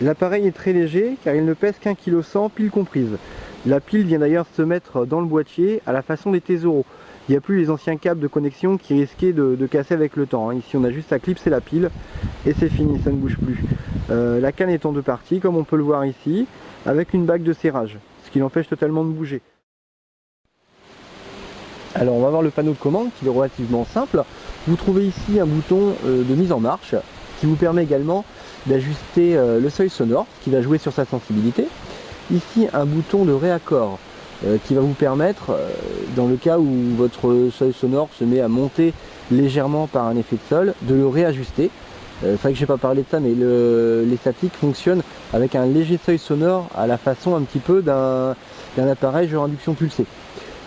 L'appareil est très léger car il ne pèse qu'1,1 kg pile comprise. La pile vient d'ailleurs se mettre dans le boîtier à la façon des Tesoro. Il n'y a plus les anciens câbles de connexion qui risquaient de casser avec le temps. Ici on a juste à clipser la pile et c'est fini, ça ne bouge plus. La canne est en deux parties comme on peut le voir ici, avec une bague de serrage, ce qui l'empêche totalement de bouger. Alors on va voir le panneau de commande qui est relativement simple. Vous trouvez ici un bouton de mise en marche qui vous permet également d'ajuster le seuil sonore qui va jouer sur sa sensibilité. Ici un bouton de réaccord qui va vous permettre, dans le cas où votre seuil sonore se met à monter légèrement par un effet de sol, de le réajuster. C'est vrai que je n'ai pas parlé de ça, mais les statiques fonctionnent avec un léger seuil sonore à la façon un petit peu d'un appareil genre induction pulsée.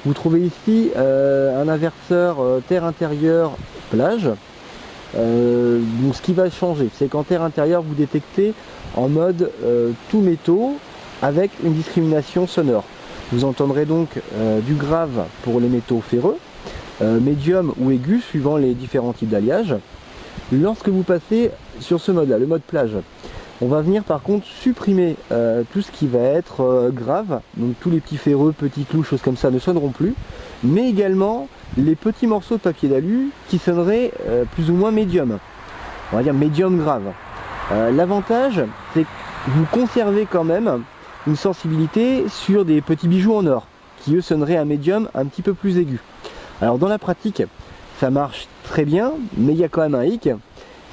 Vous trouvez ici un inverseur terre intérieure plage. Donc ce qui va changer, c'est qu'en terre intérieure vous détectez en mode tout métaux avec une discrimination sonore. Vous entendrez donc du grave pour les métaux ferreux, médium ou aigu suivant les différents types d'alliage. Lorsque vous passez sur ce mode là, le mode plage, on va venir par contre supprimer tout ce qui va être grave, donc tous les petits ferreux, petits clous, choses comme ça ne sonneront plus, mais également les petits morceaux de papier d'alu qui sonneraient plus ou moins médium, on va dire médium grave. L'avantage c'est que vous conservez quand même une sensibilité sur des petits bijoux en or, qui eux sonneraient un médium un petit peu plus aigu. Alors dans la pratique, ça marche très bien, mais il y a quand même un hic.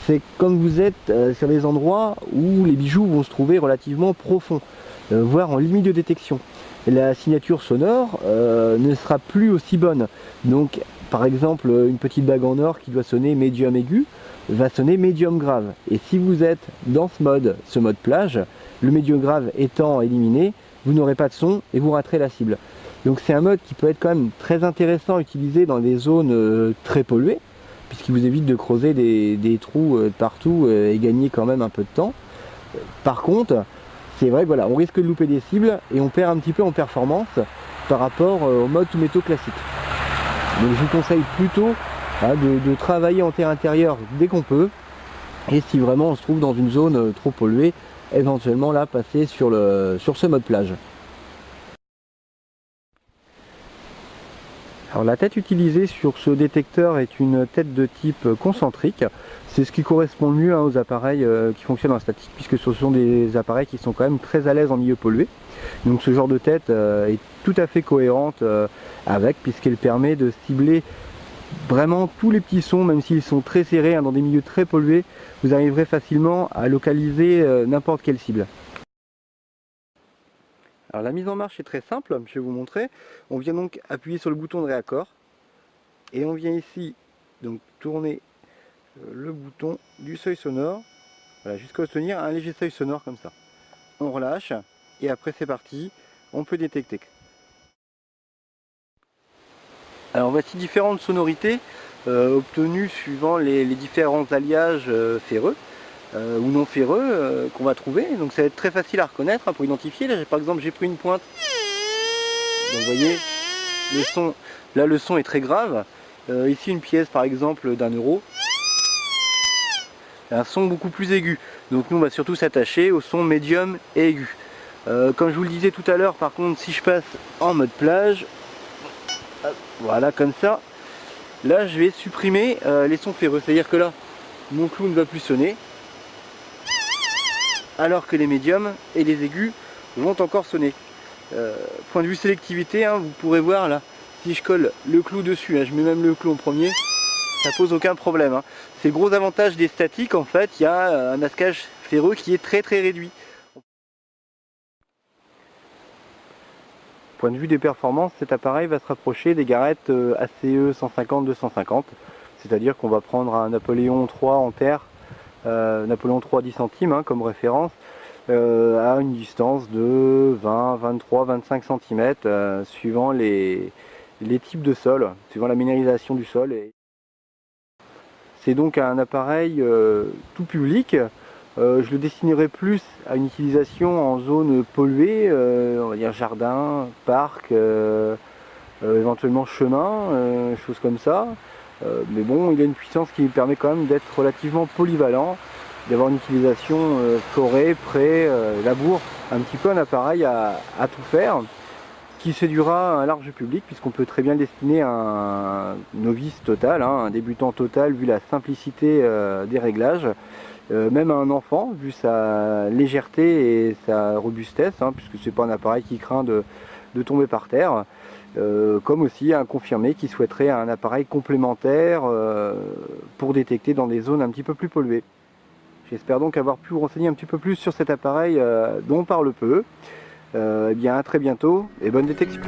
C'est quand vous êtes sur des endroits où les bijoux vont se trouver relativement profonds, voire en limite de détection. La signature sonore ne sera plus aussi bonne. Donc par exemple une petite bague en or qui doit sonner médium aigu va sonner médium grave. Et si vous êtes dans ce mode plage, le médium grave étant éliminé, vous n'aurez pas de son et vous raterez la cible. Donc c'est un mode qui peut être quand même très intéressant à utiliser dans des zones très polluées, puisqu'il vous évite de creuser des trous partout et gagner quand même un peu de temps. Par contre, c'est vrai que voilà, on risque de louper des cibles et on perd un petit peu en performance par rapport au mode tout métaux classique. Donc je vous conseille plutôt de travailler en terre intérieure dès qu'on peut, et si vraiment on se trouve dans une zone trop polluée, éventuellement là passer sur ce mode plage. Alors la tête utilisée sur ce détecteur est une tête de type concentrique. C'est ce qui correspond le mieux aux appareils qui fonctionnent en statique, puisque ce sont des appareils qui sont quand même très à l'aise en milieu pollué. Donc ce genre de tête est tout à fait cohérente avec, puisqu'elle permet de cibler vraiment tous les petits sons, même s'ils sont très serrés dans des milieux très pollués, vous arriverez facilement à localiser n'importe quelle cible. Alors la mise en marche est très simple, je vais vous montrer. On vient donc appuyer sur le bouton de réaccord et on vient ici donc tourner le bouton du seuil sonore, voilà, jusqu'à obtenir un léger seuil sonore comme ça. On relâche et après c'est parti, on peut détecter. Alors voici différentes sonorités obtenues suivant les différents alliages ferreux ou non ferreux qu'on va trouver. Donc ça va être très facile à reconnaître pour identifier. Là, par exemple j'ai pris une pointe. Donc vous voyez, le son est très grave. Ici une pièce par exemple d'1 €. Un son beaucoup plus aigu. Donc nous on va surtout s'attacher au son médium et aigu. Comme je vous le disais tout à l'heure, par contre si je passe en mode plage, voilà comme ça, là je vais supprimer les sons ferreux. C'est-à-dire que là, mon clou ne va plus sonner, alors que les médiums et les aigus vont encore sonner. Point de vue sélectivité, vous pourrez voir là, si je colle le clou dessus, je mets même le clou en premier, ça pose aucun problème. C'est le gros avantage des statiques, en fait, il y a un masquage ferreux qui est très réduit. Point de vue des performances, cet appareil va se rapprocher des garrettes ACE 150-250, c'est-à-dire qu'on va prendre un Napoléon III en terre, Napoléon III 10 centimes comme référence, à une distance de 20, 23, 25 cm suivant les types de sol, suivant la minéralisation du sol. C'est donc un appareil tout public. Je le destinerai plus à une utilisation en zone polluée, on va dire jardin, parc, éventuellement chemin, choses comme ça. Mais bon, il a une puissance qui permet quand même d'être relativement polyvalent d'avoir une utilisation forêt, pré, labour, un petit peu un appareil à tout faire, qui séduira un large public puisqu'on peut très bien le destiner à un novice total, hein, un débutant total vu la simplicité des réglages, même à un enfant vu sa légèreté et sa robustesse, hein, puisque c'est pas un appareil qui craint de tomber par terre, comme aussi un confirmé qui souhaiterait un appareil complémentaire pour détecter dans des zones un petit peu plus polluées. J'espère donc avoir pu vous renseigner un petit peu plus sur cet appareil dont on parle peu. Eh bien à très bientôt et bonne détection.